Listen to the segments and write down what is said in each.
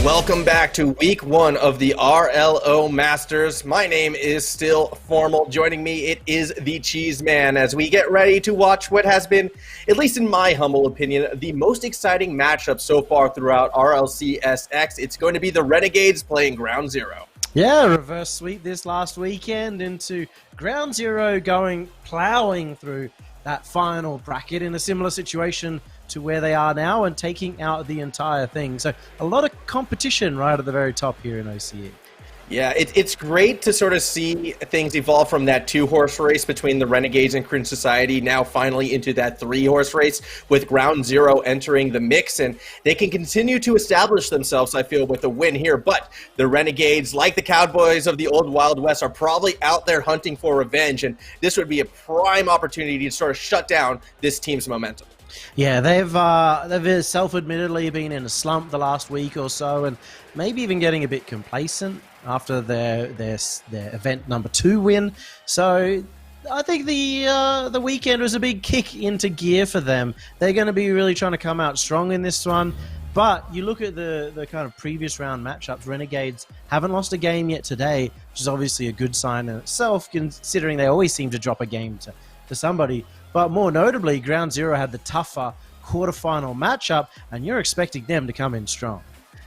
Welcome back to week one of the RLO Masters. My name is still Formal. Joining me, it is the Cheese Man as we get ready to watch what has been, at least in my humble opinion, the most exciting matchup so far throughout RLCSX. It's going to be the Renegades playing Ground Zero. Yeah, reverse sweep this last weekend into Ground Zero plowing through that final bracket in a similar situation to where they are now and taking out the entire thing. So a lot of competition right at the very top here in OCE. Yeah, it's great to sort of see things evolve from that 2-horse race between the Renegades and Cringe Society now finally into that 3-horse race with Ground Zero entering the mix, and they can continue to establish themselves, I feel, with a win here. But the Renegades, like the Cowboys of the old Wild West, are probably out there hunting for revenge, and this would be a prime opportunity to sort of shut down this team's momentum. Yeah, they've self-admittedly been in a slump the last week or so, and maybe even getting a bit complacent after their event number 2 win. So I think the weekend was a big kick into gear for them. They're going to be really trying to come out strong in this one. But you look at the kind of previous round matchups, Renegades haven't lost a game yet today, which is obviously a good sign in itself, considering they always seem to drop a game to somebody. But more notably, Ground Zero had the tougher quarterfinal matchup, and you're expecting them to come in strong.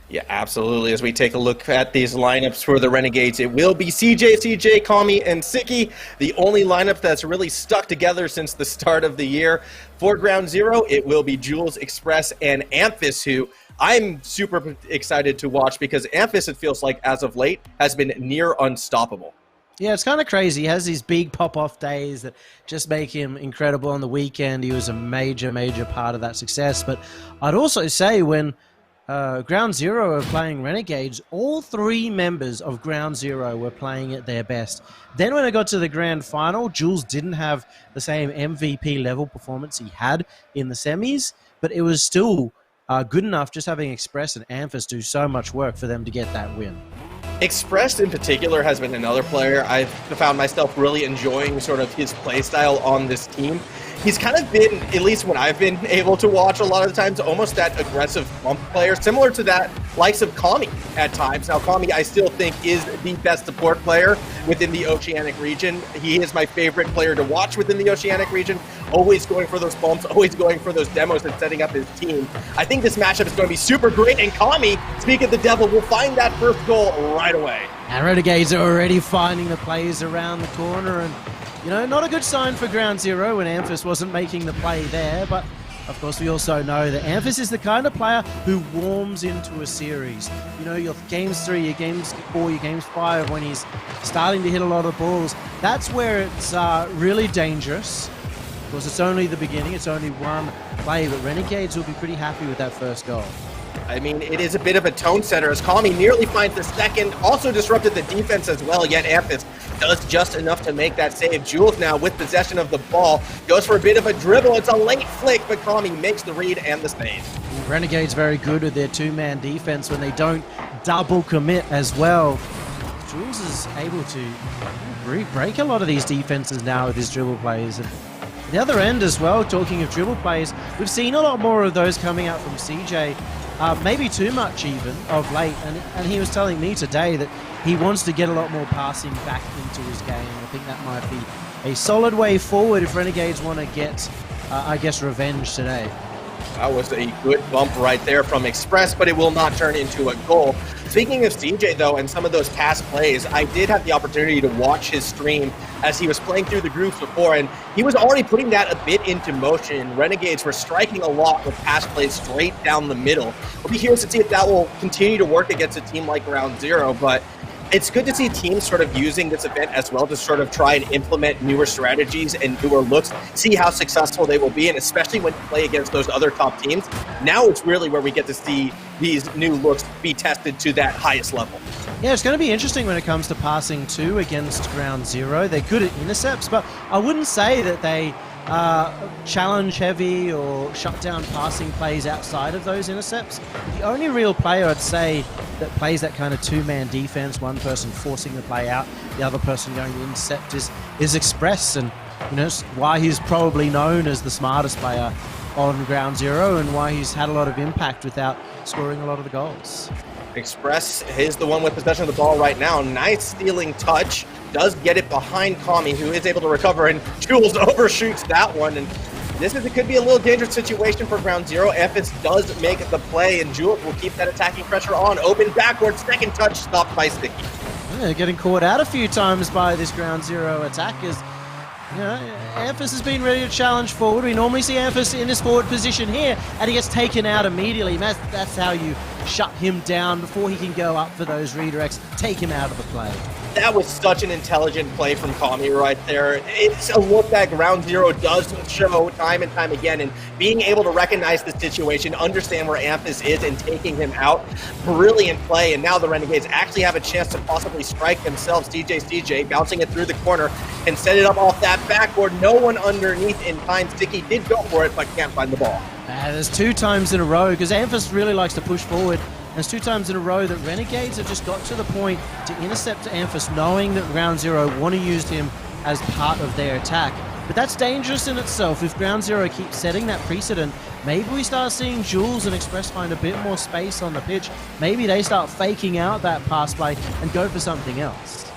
Yeah, absolutely. As we take a look at these lineups for the Renegades, it will be CJ, Kami, and Siki, the only lineup that's really stuck together since the start of the year. For Ground Zero, it will be Jules, Express, and Amphis, who I'm super excited to watch because Amphis, it feels like, as of late, has been near unstoppable. Yeah, it's kind of crazy. He has these big pop-off days that just make him incredible on the weekend. He was a major part of that success. But I'd also say when Ground Zero are playing Renegades, all 3 members of Ground Zero were playing at their best. Then when it got to the grand final, Jules didn't have the same MVP level performance he had in the semis, but it was still good enough just having Express and Amphis do so much work for them to get that win. Express in particular has been another player I've found myself really enjoying sort of his play style on this team. He's kind of been, at least when I've been able to watch a lot of the times, almost that aggressive bump player, similar to that likes of Kami at times. Now, Kami, I still think, is the best support player within the Oceanic region. He is my favorite player to watch within the Oceanic region, always going for those bumps, always going for those demos and setting up his team. I think this matchup is going to be super great, and Kami, speak of the devil, will find that first goal right away. And Renegades are already finding the plays around the corner, and not a good sign for Ground Zero when Amphis wasn't making the play there, but of course we also know that Amphis is the kind of player who warms into a series. Your games 3, your games 4, your games 5, when he's starting to hit a lot of balls, that's where it's really dangerous. Of course, it's only the beginning, it's only one play, but Renegades will be pretty happy with that first goal. I mean, it is a bit of a tone setter as Kami nearly finds the second, also disrupted the defense as well, yet Amphis does just enough to make that save. Jules now with possession of the ball, goes for a bit of a dribble. It's a late flick, but Kami makes the read and the save. Renegades very good with their 2-man defense when they don't double commit as well. Jules is able to break a lot of these defenses now with his dribble plays. And the other end as well, talking of dribble plays, we've seen a lot more of those coming out from CJ. Maybe too much even of late, and he was telling me today that he wants to get a lot more passing back into his game. I think that might be a solid way forward if Renegades want to get, revenge today. That was a good bump right there from Express, but it will not turn into a goal. Speaking of CJ, though, and some of those past plays, I did have the opportunity to watch his stream as he was playing through the groups before, and he was already putting that a bit into motion. Renegades were striking a lot with pass plays straight down the middle. We'll be curious to see if that will continue to work against a team like Ground Zero, but it's good to see teams sort of using this event as well to sort of try and implement newer strategies and newer looks, see how successful they will be, and especially when you play against those other top teams. Now it's really where we get to see these new looks be tested to that highest level. Yeah, it's going to be interesting when it comes to passing too against Ground Zero. They're good at intercepts, but I wouldn't say that they challenge heavy or shutdown passing plays outside of those intercepts. The only real player I'd say that plays that kind of two-man defense, one person forcing the play out, the other person going to intercept is Express, and you know why he's probably known as the smartest player on Ground Zero and why he's had a lot of impact without scoring a lot of the goals. Express is the one with possession of the ball right now. Nice stealing touch. Does get it behind Kami, who is able to recover, and Jules overshoots that one. And it could be a little dangerous situation for Ground Zero. Emphas does make the play, and Jules will keep that attacking pressure on. Open backwards, second touch, stopped by Sticky. Yeah, getting caught out a few times by this Ground Zero attackers. You know, Amphis has been ready to challenge forward. We normally see Amphis in this forward position here, and he gets taken out immediately. That's how you shut him down before he can go up for those redirects, take him out of the play. That was such an intelligent play from Kami right there. It's a look that Ground Zero does show time and time again, and being able to recognize the situation, understand where Amphis is, and taking him out. Brilliant play, and now the Renegades actually have a chance to possibly strike themselves. CJ bouncing it through the corner and set it up off that backboard. No one underneath in time. Sticky did go for it, but can't find the ball. There's 2 times in a row, because Amphis really likes to push forward. There's 2 times in a row that Renegades have just got to the point to intercept Amphis, knowing that Ground Zero want to use him as part of their attack. But that's dangerous in itself. If Ground Zero keeps setting that precedent, maybe we start seeing Jules and Express find a bit more space on the pitch. Maybe they start faking out that pass play and go for something else.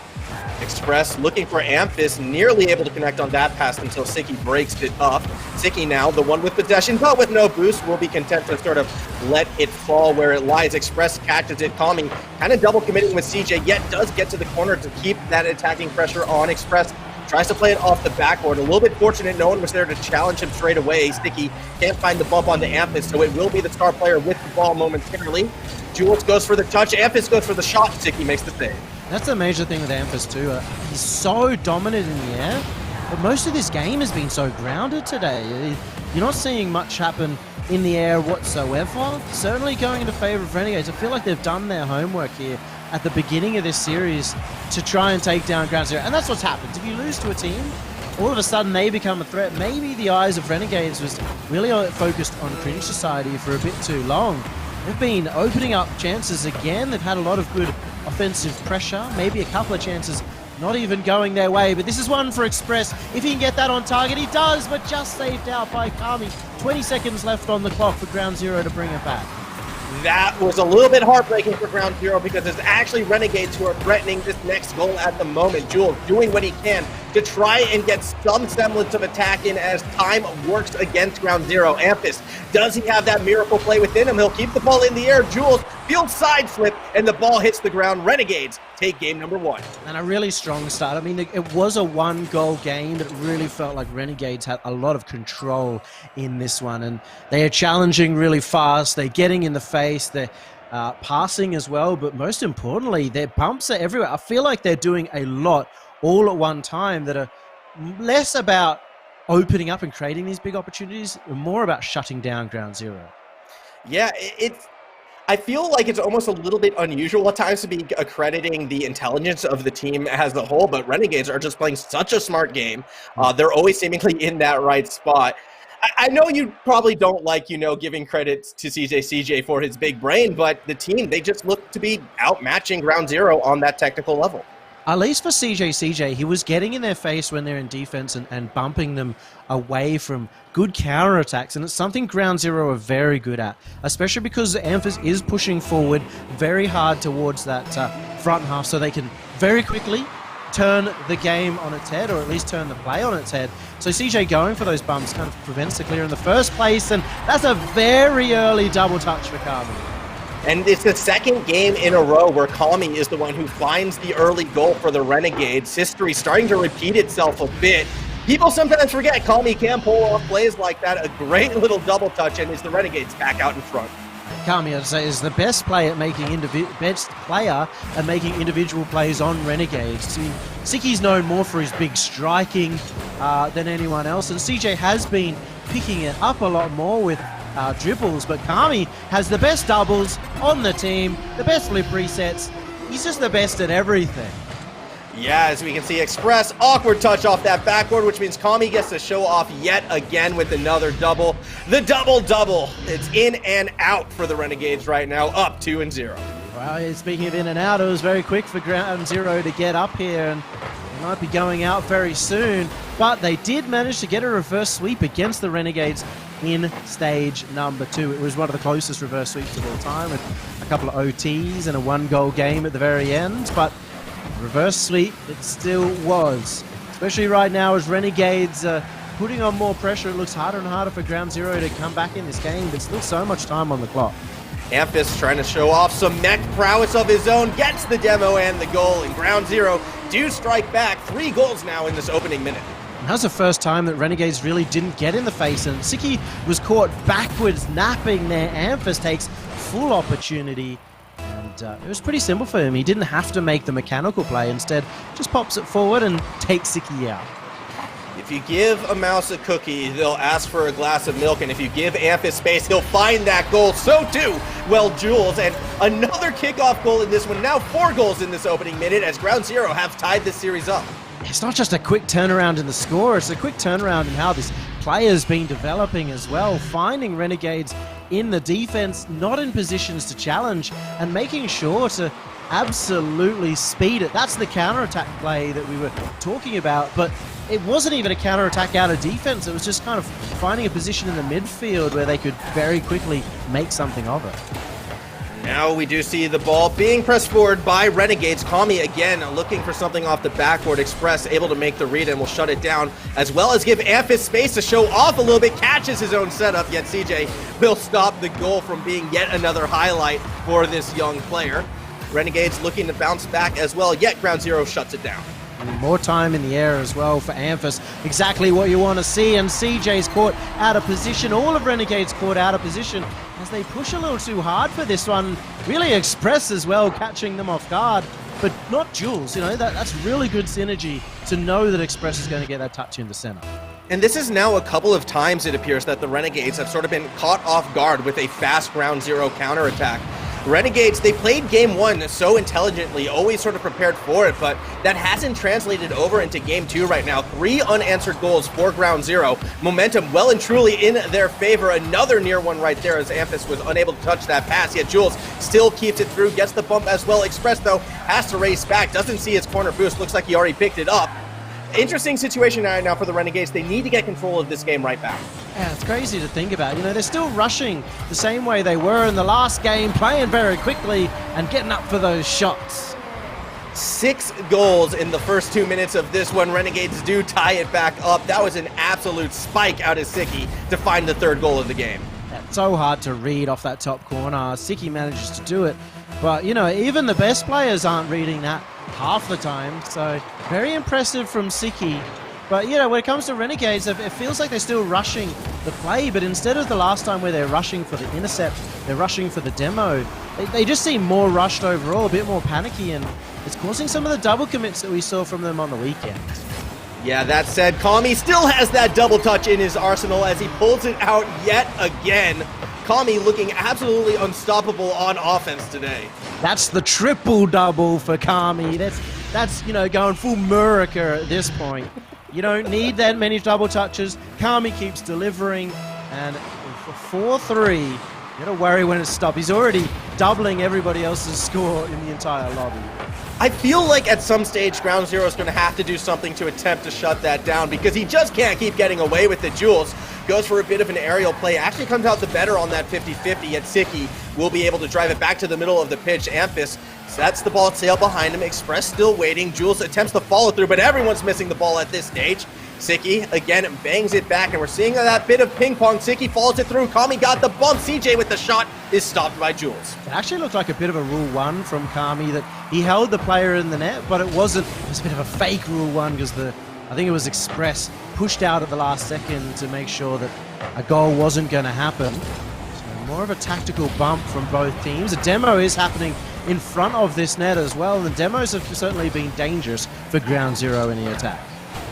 Express looking for Amphis, nearly able to connect on that pass until Siki breaks it up. Siki now, the one with possession, but with no boost, will be content to sort of let it fall where it lies. Express catches it, calming, kind of double committing with CJ, yet does get to the corner to keep that attacking pressure on. Express tries to play it off the backboard. A little bit fortunate, no one was there to challenge him straight away. Sticky can't find the bump onto Amphis, so it will be the star player with the ball momentarily. Jules goes for the touch, Amphis goes for the shot, Sticky makes the save. That's the major thing with Amphis too. He's so dominant in the air, but most of this game has been so grounded today. You're not seeing much happen in the air whatsoever. Certainly going into favor of Renegades. I feel like they've done their homework here at the beginning of this series to try and take down Ground Zero. And that's what's happened. If you lose to a team, all of a sudden they become a threat. Maybe the eyes of Renegades was really focused on Cringe Society for a bit too long. They've been opening up chances again. They've had a lot of good offensive pressure, maybe a couple of chances not even going their way, but this is one for Express. If he can get that on target, he does, but just saved out by Kami. 20 seconds left on the clock for Ground Zero to bring it back. That was a little bit heartbreaking for Ground Zero because it's actually Renegades who are threatening this next goal at the moment. Jules doing what he can to try and get some semblance of attack in as time works against Ground Zero. Amphis, does he have that miracle play within him? He'll keep the ball in the air. Jules, field side flip, and the ball hits the ground. Renegades take game number 1. And a really strong start. I mean, it was a 1-goal game, but it really felt like Renegades had a lot of control in this one. And they are challenging really fast. They're getting in the face. They're passing as well. But most importantly, their bumps are everywhere. I feel like they're doing a lot all at one time that are less about opening up and creating these big opportunities, and more about shutting down Ground Zero. Yeah, I feel like it's almost a little bit unusual at times to be accrediting the intelligence of the team as a whole, but Renegades are just playing such a smart game. They're always seemingly in that right spot. I know you probably don't like, giving credit to CJ for his big brain, but the team, they just look to be outmatching Ground Zero on that technical level. At least for CJ, he was getting in their face when they're in defense and bumping them away from good counterattacks. And it's something Ground Zero are very good at, especially because Amphis is pushing forward very hard towards that front half, so they can very quickly turn the game on its head, or at least turn the play on its head. So CJ going for those bumps kind of prevents the clear in the first place, and that's a very early double touch for Kami. And it's the second game in a row where Kami is the one who finds the early goal for the Renegades. History starting to repeat itself a bit. People sometimes forget Kami can pull off plays like that. A great little double touch, and it's the Renegades back out in front. Kami, I'd say, is the best player at making individual plays on Renegades. Siki's known more for his big striking than anyone else, and CJ has been picking it up a lot more with dribbles, but Kami has the best doubles on the team, the best flip resets. He's just the best at everything. Yeah, as we can see, Express, awkward touch off that backboard, which means Kami gets to show off yet again with another double. The double-double. It's in and out for the Renegades right now, up 2-0. Well, speaking of in and out, it was very quick for Ground Zero to get up here, and they might be going out very soon. But they did manage to get a reverse sweep against the Renegades in stage number 2. It was one of the closest reverse sweeps of all time, with a couple of OTs and a 1-goal game at the very end. But reverse sweep, it still was. Especially right now as Renegades putting on more pressure. It looks harder and harder for Ground Zero to come back in this game, but still so much time on the clock. Amphis trying to show off some mech prowess of his own, gets the demo and the goal, and Ground Zero do strike back. 3 goals now in this opening minute. That was the first time that Renegades really didn't get in the face, and Siki was caught backwards napping there. Amphis takes full opportunity, and it was pretty simple for him. He didn't have to make the mechanical play. Instead, just pops it forward and takes Siki out. If you give a mouse a cookie, they'll ask for a glass of milk, and if you give Amphis space, he'll find that goal. So too, well, Jules, and another kickoff goal in this one. Now 4 goals in this opening minute as Ground Zero have tied this series up. It's not just a quick turnaround in the score, it's a quick turnaround in how this player's been developing as well, finding Renegades in the defense, not in positions to challenge, and making sure to absolutely speed it. That's the counterattack play that we were talking about, but it wasn't even a counterattack out of defense. It was just kind of finding a position in the midfield where they could very quickly make something of it. Now we do see the ball being pressed forward by Renegades. Kami again looking for something off the backboard. Express able to make the read and will shut it down, as well as give Amphis space to show off a little bit. Catches his own setup, yet CJ will stop the goal from being yet another highlight for this young player. Renegades looking to bounce back as well, yet Ground Zero shuts it down. More time in the air as well for Amphis. Exactly what you want to see, and CJ's caught out of position. All of Renegades caught out of position as they push a little too hard for this one. Really Express as well, catching them off guard, but not Jules. You know, that's really good synergy to know that Express is going to get that touch in the center. And this is now a couple of times, it appears, that the Renegades have sort of been caught off guard with a fast Ground Zero counterattack. Renegades, they played game 1 so intelligently, always sort of prepared for it, but that hasn't translated over into game 2 right now. 3 unanswered goals for Ground Zero. Momentum well and truly in their favor. Another near one right there as Amphis was unable to touch that pass, yet Jules still keeps it through, gets the bump as well. Express, though, has to race back, doesn't see his corner boost, looks like he already picked it up. Interesting situation right now for the Renegades. They need to get control of this game right back. Yeah, it's crazy to think about. You know, they're still rushing the same way they were in the last game, playing very quickly and getting up for those shots. 6 goals in the first 2 minutes of this one. Renegades do tie it back up. That was an absolute spike out of Siki to find the 3rd goal of the game. Yeah, it's so hard to read off that top corner. Siki manages to do it. But, you know, even the best players aren't reading that half the time. So, very impressive from Siki. But, you know, when it comes to Renegades, it feels like they're still rushing the play, but instead of the last time where they're rushing for the intercept, they're rushing for the demo. They just seem more rushed overall, a bit more panicky, and it's causing some of the double commits that we saw from them on the weekend. Yeah, that said, Kami still has that double touch in his arsenal as he pulls it out yet again. Kami looking absolutely unstoppable on offense today. That's the triple-double for Kami. That's you know, going full Murica at this point. You don't need that many double touches. Kami keeps delivering, and for 4-3, you gotta worry when it stops. He's already doubling everybody else's score in the entire lobby. I feel like at some stage, Ground Zero is going to have to do something to attempt to shut that down because he just can't keep getting away with it. Jules goes for a bit of an aerial play, actually comes out the better on that 50-50, yet Siki will be able to drive it back to the middle of the pitch. Amphis sets the ball sail behind him. Express still waiting. Jules attempts to follow through, but everyone's missing the ball at this stage. Siki again bangs it back, and we're seeing that bit of ping pong. Siki follows it through. Kami got the bump. CJ with the shot is stopped by Jules. It actually looked like a bit of a Rule 1 from Kami, that he held the player in the net, but it wasn't. It was a bit of a fake Rule 1 because I think it was Express pushed out at the last second to make sure that a goal wasn't going to happen. So more of a tactical bump from both teams. A demo is happening in front of this net as well, and the demos have certainly been dangerous for Ground Zero in the attack.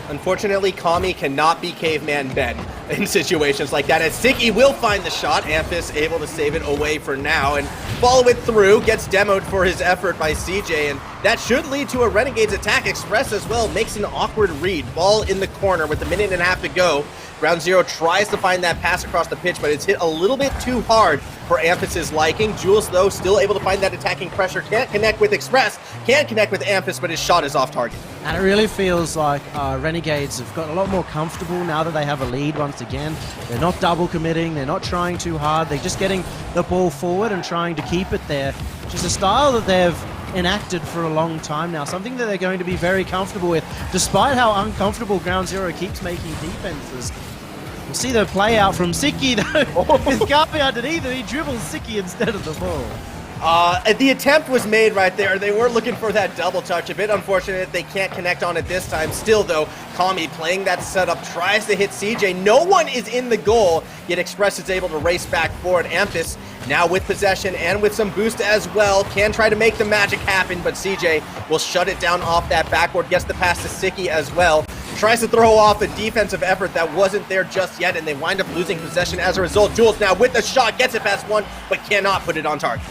Unfortunately, Kami cannot be Caveman Ben. in situations like that. As Siki will find the shot, Amphis able to save it away for now and follow it through, gets demoed for his effort by CJ, and that should lead to a Renegades attack. Express as well makes an awkward read. Ball in the corner with a minute and a half to go. Ground Zero tries to find that pass across the pitch, but it's hit a little bit too hard for Amphis' liking. Jules, though, still able to find that attacking pressure. Can't connect with Express, can't connect with Amphis, but his shot is off target. And it really feels like Renegades have got a lot more comfortable now that they have a lead once again. They're not double committing, they're not trying too hard, they're just getting the ball forward and trying to keep it there, which is a style that they've enacted for a long time now, something that they're going to be very comfortable with, despite how uncomfortable Ground Zero keeps making defenses. We'll see the play out from Siki, though. His Garpy underneath, and he dribbles Siki instead of the ball. The attempt was made right there. They were looking for that double touch. A bit unfortunate they can't connect on it this time. Still, though, Kami playing that setup, tries to hit CJ. No one is in the goal, yet Express is able to race back forward. Amphis now with possession and with some boost as well. Can try to make the magic happen, but CJ will shut it down off that backboard. Gets the pass to Siki as well. Tries to throw off a defensive effort that wasn't there just yet, and they wind up losing possession as a result. Jules now with the shot, gets it past one, but cannot put it on target.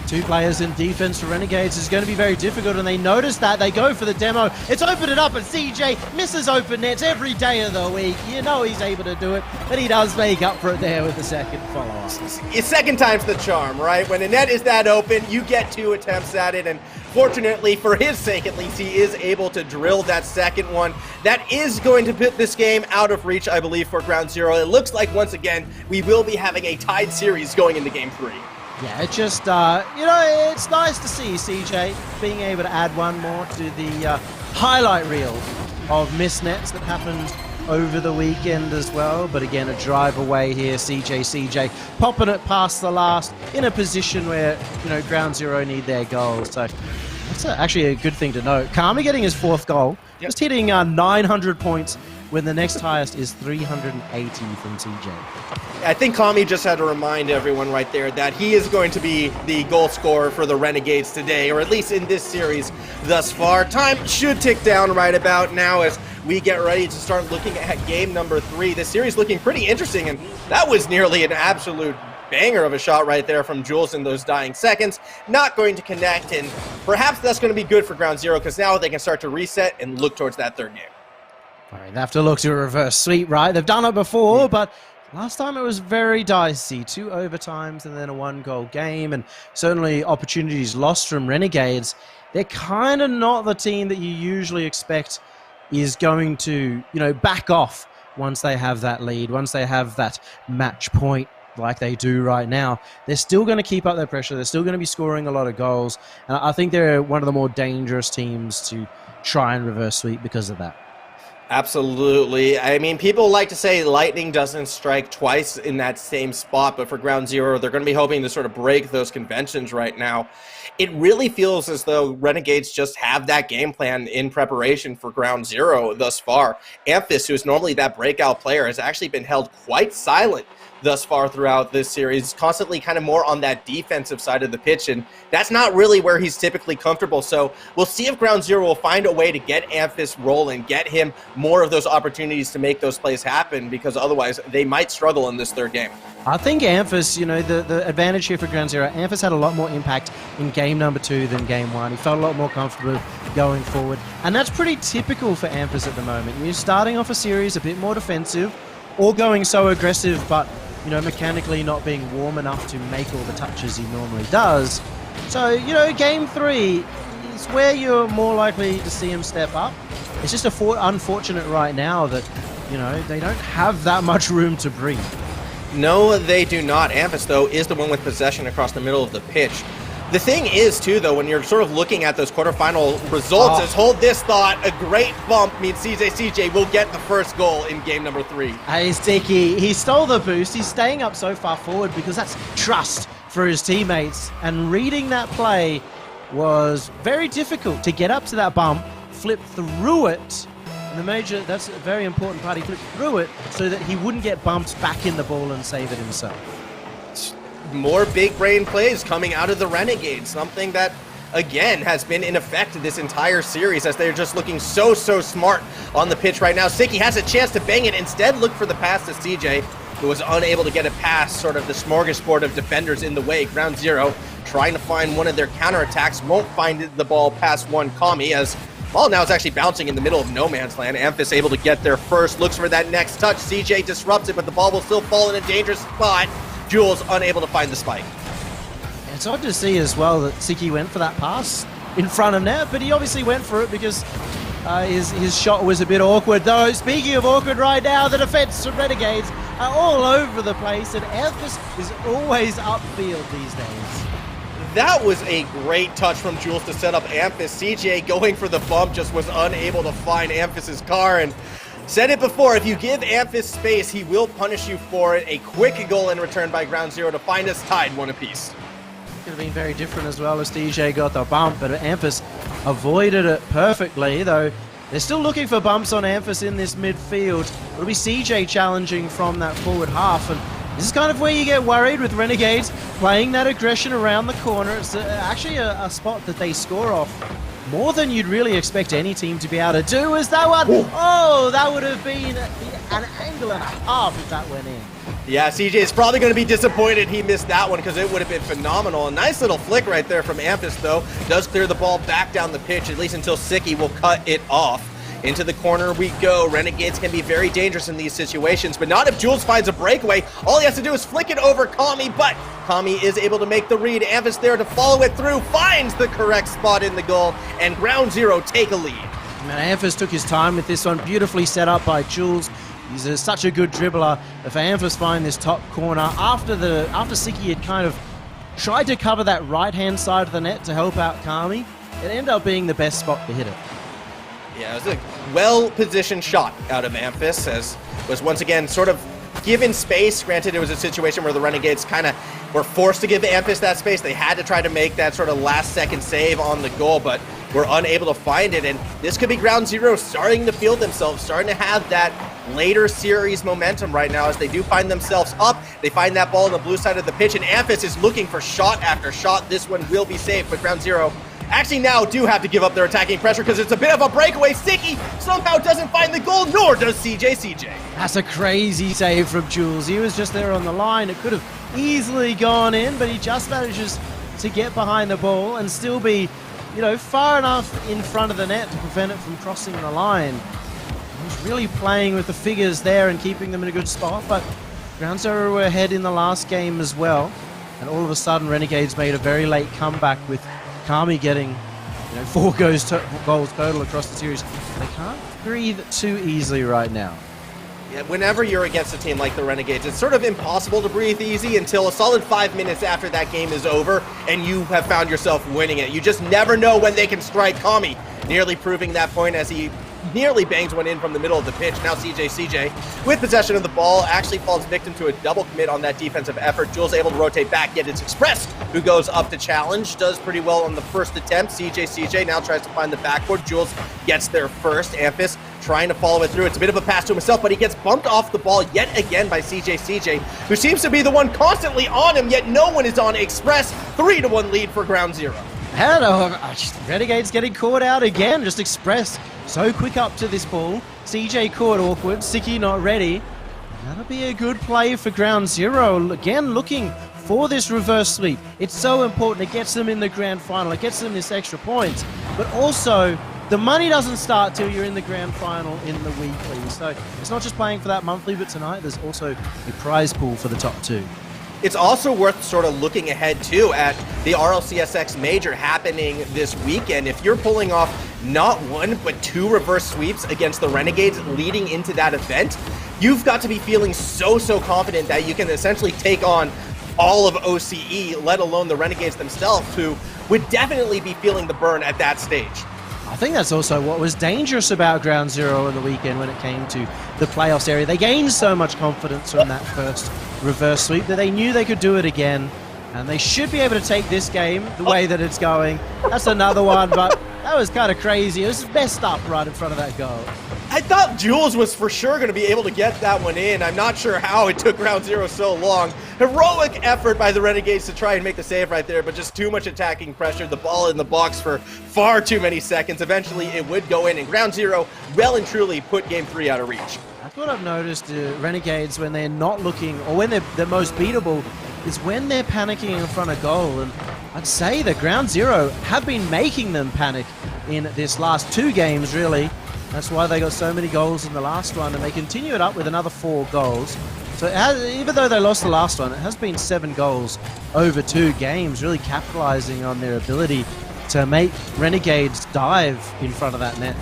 Two players in defense for Renegades is going to be very difficult, and they notice that. They go for the demo. It's opened it up, and CJ misses open nets every day of the week. You know he's able to do it, but he does make up for it there with the second follow-up. Second time's the charm, right? When a net is that open, you get 2 attempts at it, and fortunately, for his sake at least, he is able to drill that second one. That is going to put this game out of reach, I believe, for Ground Zero. It looks like, once again, we will be having a tied series going into Game 3. Yeah, it just, it's nice to see CJ being able to add one more to the highlight reel of missed nets that happened over the weekend as well. But again, a drive away here, CJ popping it past the last in a position where, Ground Zero need their goal. So that's actually a good thing to note. Kami getting his 4th goal, just hitting 900 points when the next highest is 380 from CJ. I think Kami just had to remind everyone right there that he is going to be the goal scorer for the Renegades today, or at least in this series thus far. Time should tick down right about now as we get ready to start looking at game number 3. The series looking pretty interesting, and that was nearly an absolute banger of a shot right there from Jules in those dying seconds. Not going to connect, and perhaps that's going to be good for Ground Zero because now they can start to reset and look towards that third game. All right, they have to look to a reverse sweep, right? They've done it before, but last time it was very dicey. 2 overtimes and then a 1-goal game, and certainly opportunities lost from Renegades. They're kind of not the team that you usually expect is going to, back off once they have that lead, once they have that match point like they do right now. They're still going to keep up their pressure. They're still going to be scoring a lot of goals, and I think they're one of the more dangerous teams to try and reverse sweep because of that. Absolutely. I mean, people like to say lightning doesn't strike twice in that same spot, but for Ground Zero, they're going to be hoping to sort of break those conventions right now. It really feels as though Renegades just have that game plan in preparation for Ground Zero thus far. Amphis, who is normally that breakout player, has actually been held quite silent thus far throughout this series, constantly kind of more on that defensive side of the pitch, and that's not really where he's typically comfortable. So we'll see if Ground Zero will find a way to get Amphis rolling, get him more of those opportunities to make those plays happen, because otherwise they might struggle in this third game. I think Amphis, the advantage here for Ground Zero, Amphis had a lot more impact in game number 2 than game 1. He felt a lot more comfortable going forward, and that's pretty typical for Amphis at the moment. You're starting off a series a bit more defensive, or going so aggressive, but mechanically not being warm enough to make all the touches he normally does. So, game 3 is where you're more likely to see him step up. It's just unfortunate right now that, they don't have that much room to breathe. No, they do not. Amphis, though, is the one with possession across the middle of the pitch. The thing is, too, though, when you're sort of looking at those quarterfinal results, is hold this thought, a great bump means CJ will get the first goal in game number 3. Hey, Sticky, he stole the boost. He's staying up so far forward because that's trust for his teammates. And reading that play was very difficult to get up to that bump, flip through it. And that's a very important part. He flipped through it so that he wouldn't get bumped back in the ball and save it himself. More big brain plays coming out of the Renegades, something that again has been in effect this entire series as they're just looking so smart on the pitch right now. Siki has a chance to bang it, instead look for the pass to CJ, who was unable to get it past sort of the smorgasbord of defenders in the way. Ground Zero trying to find one of their counterattacks, won't find the ball past one Kami, as ball now is actually bouncing in the middle of no man's land. Amphis able to get there first, looks for that next touch. CJ disrupts it, but the ball will still fall in a dangerous spot. Jules unable to find the spike. It's odd to see as well that Siki went for that pass in front of net, but he obviously went for it because his shot was a bit awkward. Though, speaking of awkward right now, the defense of Renegades are all over the place, and Amphis is always upfield these days. That was a great touch from Jules to set up Amphis. CJ going for the bump, just was unable to find Amphis's car, and said it before, if you give Amphis space, he will punish you for it. A quick goal in return by Ground Zero to find us tied 1 apiece. Could have been very different as well as DJ got the bump, but Amphis avoided it perfectly, though they're still looking for bumps on Amphis in this midfield. It'll be CJ challenging from that forward half, and this is kind of where you get worried with Renegades playing that aggression around the corner. It's actually a spot that they score off more than you'd really expect any team to be able to do. Is that one? Ooh. Oh, that would have been an angle and a half if that went in. Yeah, CJ is probably going to be disappointed he missed that one because it would have been phenomenal. A nice little flick right there from Amphis, though. Does clear the ball back down the pitch, at least until Siki will cut it off. Into the corner we go. Renegades can be very dangerous in these situations, but not if Jules finds a breakaway. All he has to do is flick it over Kami, but Kami is able to make the read. Amphis there to follow it through, finds the correct spot in the goal, and Ground Zero take a lead. Man, Amphis took his time with this one, beautifully set up by Jules. He's such a good dribbler. If Amphis find this top corner, after Siki had kind of tried to cover that right-hand side of the net to help out Kami, it ended up being the best spot to hit it. Yeah, it was a well-positioned shot out of Amphis, as was once again sort of given space. Granted, it was a situation where the Renegades kind of were forced to give Amphis that space. They had to try to make that sort of last-second save on the goal, but were unable to find it. And this could be Ground Zero starting to feel themselves, starting to have that later series momentum right now as they do find themselves up. They find that ball on the blue side of the pitch, and Amphis is looking for shot after shot. This one will be saved, but Ground Zero actually now do have to give up their attacking pressure because it's a bit of a breakaway. Siki somehow doesn't find the goal, nor does CJ. That's a crazy save from Jules. He was just there on the line. It could have easily gone in, but he just manages to get behind the ball and still be, far enough in front of the net to prevent it from crossing the line. He's really playing with the figures there and keeping them in a good spot, but Ground Zero were ahead in the last game as well, and all of a sudden Renegades made a very late comeback with Kami getting 4 goals total across the series. They can't breathe too easily right now. Yeah, whenever you're against a team like the Renegades, it's sort of impossible to breathe easy until a solid 5 minutes after that game is over and you have found yourself winning it. You just never know when they can strike. Kami nearly proving that point as he nearly bangs one in from the middle of the pitch. Now CJ, with possession of the ball, actually falls victim to a double commit on that defensive effort. Jules able to rotate back, yet it's Express who goes up to challenge. Does pretty well on the first attempt. CJ now tries to find the backboard. Jules gets there first. Amphis trying to follow it through. It's a bit of a pass to himself, but he gets bumped off the ball yet again by CJ, who seems to be the one constantly on him, yet no one is on Express. 3-1 lead for Ground Zero. Hello, Renegades getting caught out again. Just Express so quick up to this ball. CJ caught awkward. Siki not ready. That'll be a good play for Ground Zero. Again, looking for this reverse sweep. It's so important. It gets them in the grand final. It gets them this extra points. But also, the money doesn't start till you're in the grand final in the weekly. So it's not just playing for that monthly, but tonight there's also a prize pool for the top 2. It's also worth sort of looking ahead, too, at the RLCSX Major happening this weekend. If you're pulling off not 1, but 2 reverse sweeps against the Renegades leading into that event, you've got to be feeling so confident that you can essentially take on all of OCE, let alone the Renegades themselves, who would definitely be feeling the burn at that stage. I think that's also what was dangerous about Ground Zero on the weekend when it came to the playoffs area. They gained so much confidence from that first reverse sweep that they knew they could do it again, and they should be able to take this game the way that it's going. That's another one, but that was kind of crazy. It was messed up right in front of that goal. I thought Jules was for sure going to be able to get that one in. I'm not sure how it took round 0 so long. Heroic effort by the Renegades to try and make the save right there, but just too much attacking pressure. The ball in the box for far too many seconds. Eventually, it would go in, and round 0 well and truly put game 3 out of reach. That's what I've noticed, Renegades, when they're not looking, or when they're the most beatable, is when they're panicking in front of goal. And I'd say that ground 0 have been making them panic in this last 2 games, really. That's why they got so many goals in the last one, and they continue it up with another 4 goals. So even though they lost the last one, it has been 7 goals over 2 games, really capitalizing on their ability to make Renegades dive in front of that net.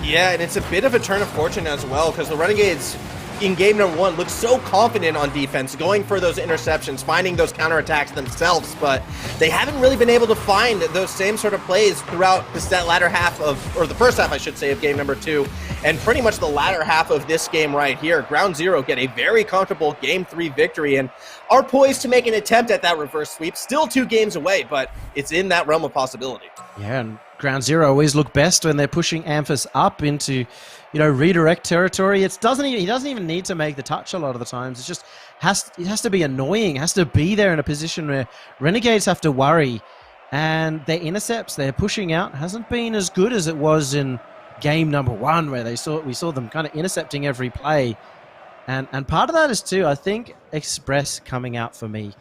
Yeah, and it's a bit of a turn of fortune as well, because the Renegades in game number 1 looked so confident on defense, going for those interceptions, finding those counterattacks themselves, but they haven't really been able to find those same sort of plays throughout that latter half of, or the first half, I should say, of game number 2, and pretty much the latter half of this game right here. Ground 0 get a very comfortable game 3 victory, and are poised to make an attempt at that reverse sweep. Still 2 games away, but it's in that realm of possibility. Yeah, and ground 0 always look best when they're pushing Amphis up into, redirect territory. He doesn't even need to make the touch a lot of the times. It just has to be annoying. It has to be there in a position where Renegades have to worry. And their intercepts, they're pushing out, hasn't been as good as it was in game number 1, where we saw them kind of intercepting every play. And part of that is too, I think, Express coming out for me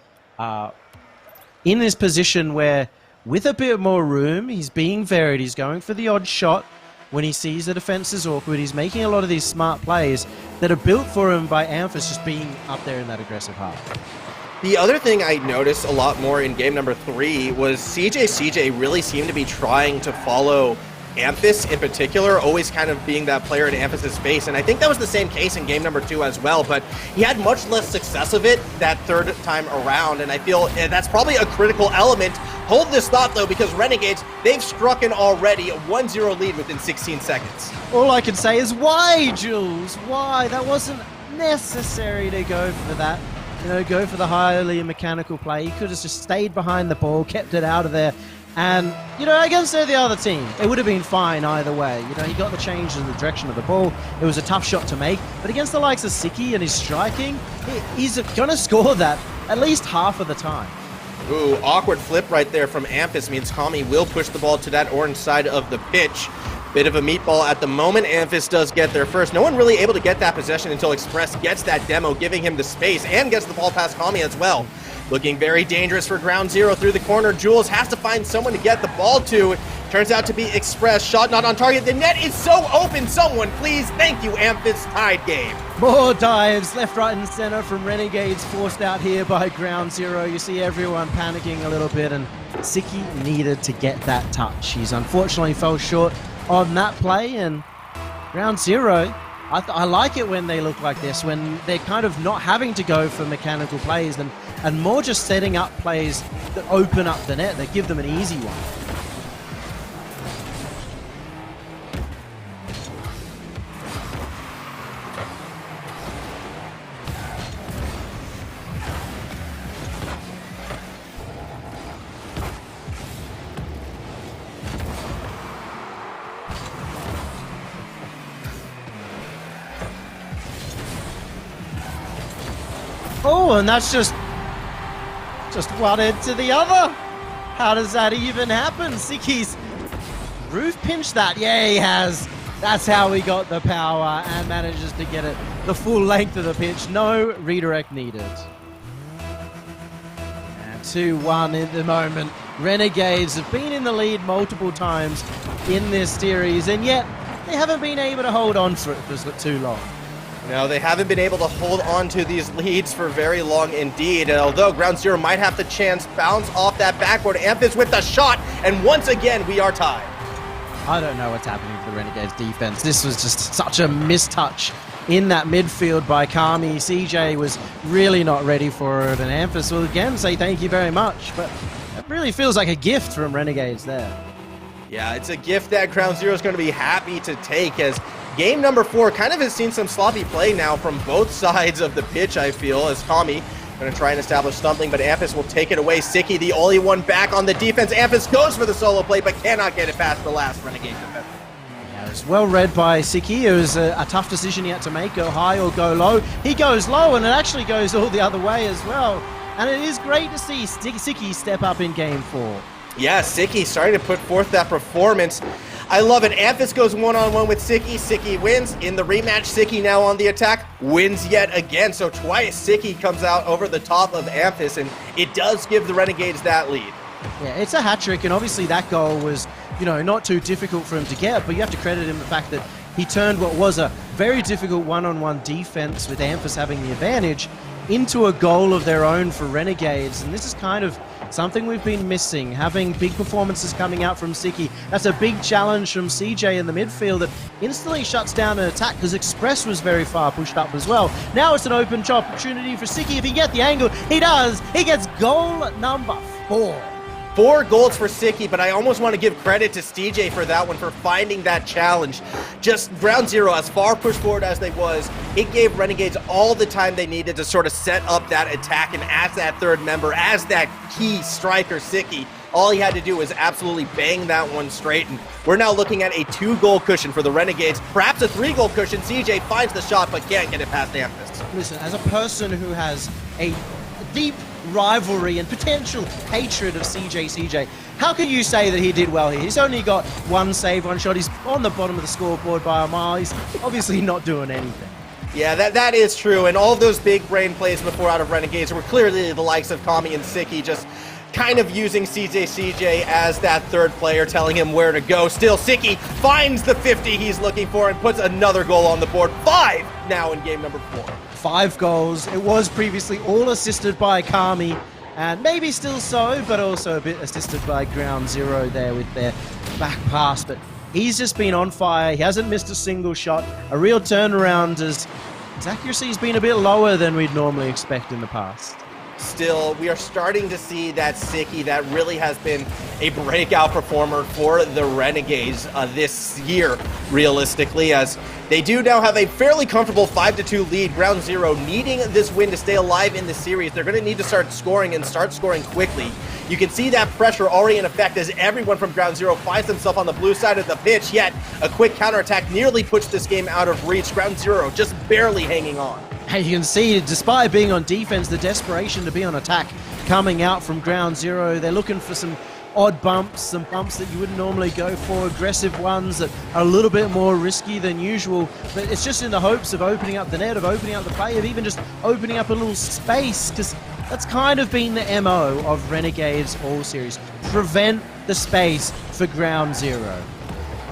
in this position where, with a bit more room, he's being varied. He's going for the odd shot when he sees the defense is awkward. He's making a lot of these smart plays that are built for him by Amphis just being up there in that aggressive half. The other thing I noticed a lot more in game number 3 was CJ really seemed to be trying to follow Amphis in particular, always kind of being that player in Amphis's face, and I think that was the same case in game number 2 as well, but he had much less success of it that third time around, and I feel that's probably a critical element. Hold this thought, though, because Renegades, they've struck an already 1-0 lead within 16 seconds. All I can say is, why, Jules? Why? That wasn't necessary to go for that. Go for the highly mechanical play. He could have just stayed behind the ball, kept it out of there. And, against the other team, it would have been fine either way. He got the change in the direction of the ball. It was a tough shot to make. But against the likes of Siki and his striking, he's going to score that at least half of the time. Ooh, awkward flip right there from Amphis means Kami will push the ball to that orange side of the pitch. Bit of a meatball at the moment. Amphis does get there first. No one really able to get that possession until Express gets that demo, giving him the space and gets the ball past Kami as well. Looking very dangerous for ground 0 through the corner. Jules has to find someone to get the ball to. Turns out to be Express. Shot not on target. The net is so open. Someone, please. Thank you, Amphis. Tied game. More dives left, right, and center from Renegades, forced out here by ground 0. You see everyone panicking a little bit, and Siki needed to get that touch. He's unfortunately fell short on that play, and ground 0, I like it when they look like this, when they're kind of not having to go for mechanical plays and more just setting up plays that open up the net, that give them an easy one. Oh, and that's just one into the other. How does that even happen? Siki's roof pinched that. Yeah, he has. That's how he got the power and manages to get it the full length of the pitch. No redirect needed. And 2-1 in the moment. Renegades have been in the lead multiple times in this series, and yet they haven't been able to hold on for it for too long. No, they haven't been able to hold on to these leads for very long indeed. And although ground 0 might have the chance, bounce off that backboard. Amphis with the shot, and once again, we are tied. I don't know what's happening to the Renegades defense. This was just such a mistouch in that midfield by Kami. CJ was really not ready for it, and Amphis will again say thank you very much. But it really feels like a gift from Renegades there. Yeah, it's a gift that ground 0 is going to be happy to take, as game number 4 kind of has seen some sloppy play now from both sides of the pitch, I feel, as Kami going to try and establish something, but Amphis will take it away. Siki, the only one back on the defense. Amphis goes for the solo play, but cannot get it past the last Renegade defender. Yeah, was well read by Siki. It was a tough decision he had to make, go high or go low. He goes low, and it actually goes all the other way as well. And it is great to see Siki step up in Game 4. Yeah, Siki starting to put forth that performance. I love it. Amphis goes one-on-one with Siki. Siki wins. In the rematch, Siki now on the attack, wins yet again. So twice, Siki comes out over the top of Amphis, and it does give the Renegades that lead. Yeah, it's a hat trick, and obviously that goal was, not too difficult for him to get, but you have to credit him the fact that he turned what was a very difficult one-on-one defense with Amphis having the advantage into a goal of their own for Renegades, and this is kind of something we've been missing, having big performances coming out from Siki. That's a big challenge from CJ in the midfield that instantly shuts down an attack because Express was very far pushed up as well. Now it's an open opportunity for Siki. If he get the angle, he does. He gets goal number 4. 4 goals for Siki, but I almost want to give credit to CJ for that one, for finding that challenge. Just ground zero, as far pushed forward as they was, it gave Renegades all the time they needed to sort of set up that attack, and as that third member, as that key striker, Siki, all he had to do was absolutely bang that one straight, and we're now looking at a 2-goal cushion for the Renegades, perhaps a 3-goal cushion. CJ finds the shot, but can't get it past Amphis. Listen, as a person who has a deep rivalry and potential hatred of CJ, how can you say that he did well here? He's only got 1 save, 1 shot. He's on the bottom of the scoreboard by a mile. He's obviously not doing anything. Yeah, that is true, and all of those big brain plays before out of Renegades were clearly the likes of Kami and Siki, just kind of using CJ as that third player, telling him where to go. Still, Siki finds the 50 he's looking for and puts another goal on the board. 5 now in game number 4. 5 goals. It was previously all assisted by Kami, and maybe still so, but also a bit assisted by Ground Zero there with their back pass. But he's just been on fire. He hasn't missed a single shot. A real turnaround, as his accuracy's been a bit lower than we'd normally expect in the past. Still, we are starting to see that Siki that really has been a breakout performer for the Renegades this year, realistically, as they do now have a fairly comfortable 5-2 lead. Ground Zero needing this win to stay alive in the series. They're going to need to start scoring and start scoring quickly. You can see that pressure already in effect as everyone from Ground Zero finds themselves on the blue side of the pitch, yet a quick counterattack nearly puts this game out of reach. Ground Zero just barely hanging on. And you can see, despite being on defense, the desperation to be on attack coming out from Ground Zero. They're looking for some odd bumps, some bumps that you wouldn't normally go for, aggressive ones that are a little bit more risky than usual. But it's just in the hopes of opening up the net, of opening up the play, of even just opening up a little space, because that's kind of been the MO of Renegades all series. Prevent the space for Ground Zero.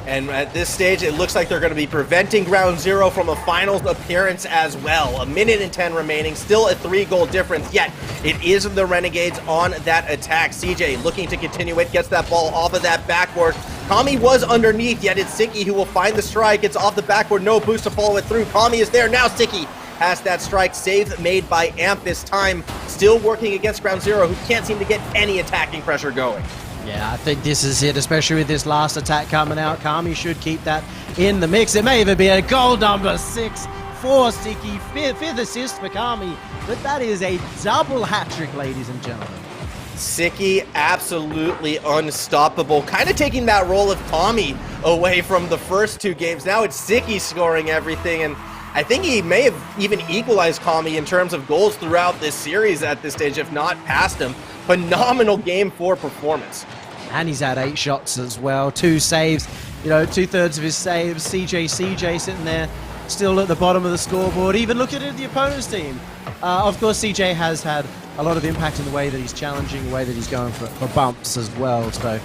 And at this stage, it looks like they're going to be preventing Ground Zero from a finals appearance as well. 1:10 remaining, still a 3-goal difference, yet it is the Renegades on that attack. CJ looking to continue it, gets that ball off of that backboard. Kami was underneath, yet it's Siki who will find the strike. It's off the backboard, no boost to follow it through. Kami is there, now Siki has that strike. Save made by Amphis. Time still working against Ground Zero, who can't seem to get any attacking pressure going. Yeah, I think this is it, especially with this last attack coming out. Kami should keep that in the mix. It may even be a goal number 6 for Siki. Fifth assist for Kami, but that is a double hat trick, ladies and gentlemen. Siki absolutely unstoppable, kind of taking that role of Kami away from the first 2 games. Now it's Siki scoring everything, and I think he may have even equalized Kami in terms of goals throughout this series at this stage, if not past him. Phenomenal Game 4 performance. And he's had 8 shots as well, 2 saves, 2/3 of his saves. CJ sitting there still at the bottom of the scoreboard, even looking at the opponent's team. Of course, CJ has had a lot of impact in the way that he's challenging, the way that he's going for bumps as well. So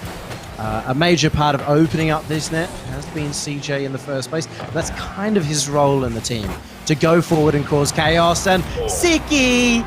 a major part of opening up this net has been CJ in the first place. That's kind of his role in the team, to go forward and cause chaos. And Siki,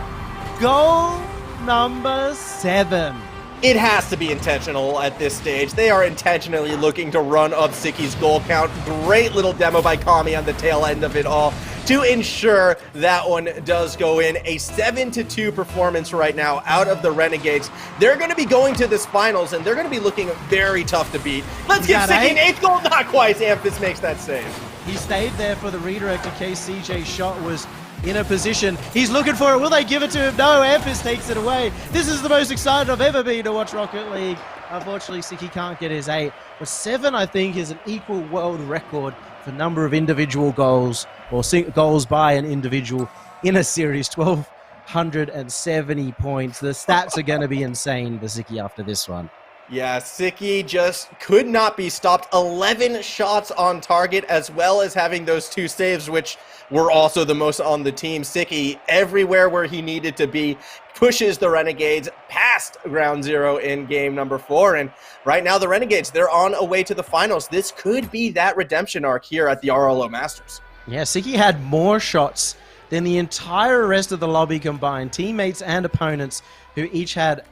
goal number 7. It has to be intentional at this stage. They are intentionally looking to run up Siki's goal count. Great little demo by Kami on the tail end of it all to ensure that one does go in. A 7-2 performance right now out of the Renegades. They're going to be going to this finals, and they're going to be looking very tough to beat. Let's give Siki an 8th goal. Not quite. Amphis makes that save. He stayed there for the redirect in case CJ's shot was in a position. He's looking for it. Will they give it to him? No, Ampus takes it away. This is the most excited I've ever been to watch Rocket League. Unfortunately, Siki can't get his 8. But 7, I think, is an equal world record for number of individual goals or goals by an individual in a series. 1,270 points. The stats are going to be insane for Siki after this one. Yeah, Siki just could not be stopped. 11 shots on target, as well as having those 2 saves, which were also the most on the team. Siki, everywhere where he needed to be, pushes the Renegades past ground zero in game number 4. And right now, the Renegades, they're on a way to the finals. This could be that redemption arc here at the RLO Masters. Yeah, Siki had more shots than the entire rest of the lobby combined. Teammates and opponents who had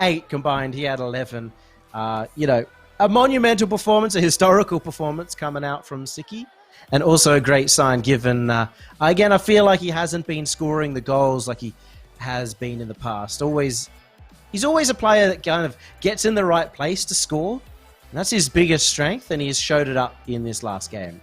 8 combined, he had 11. A monumental performance, a historical performance coming out from Siki, and also a great sign given, again, I feel like he hasn't been scoring the goals like he has been in the past. He's always a player that kind of gets in the right place to score, and that's his biggest strength, and he's showed it up in this last game.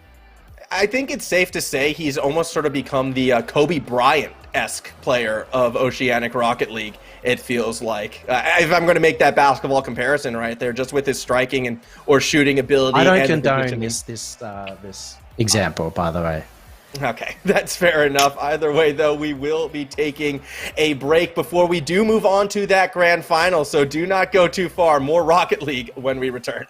I think it's safe to say he's almost sort of become the Kobe Bryant-esque player of Oceanic Rocket League, it feels like. If I'm going to make that basketball comparison right there, just with his striking or shooting ability. I don't condone this example, by the way. Okay, that's fair enough. Either way, though, we will be taking a break before we do move on to that grand final, so do not go too far. More Rocket League when we return.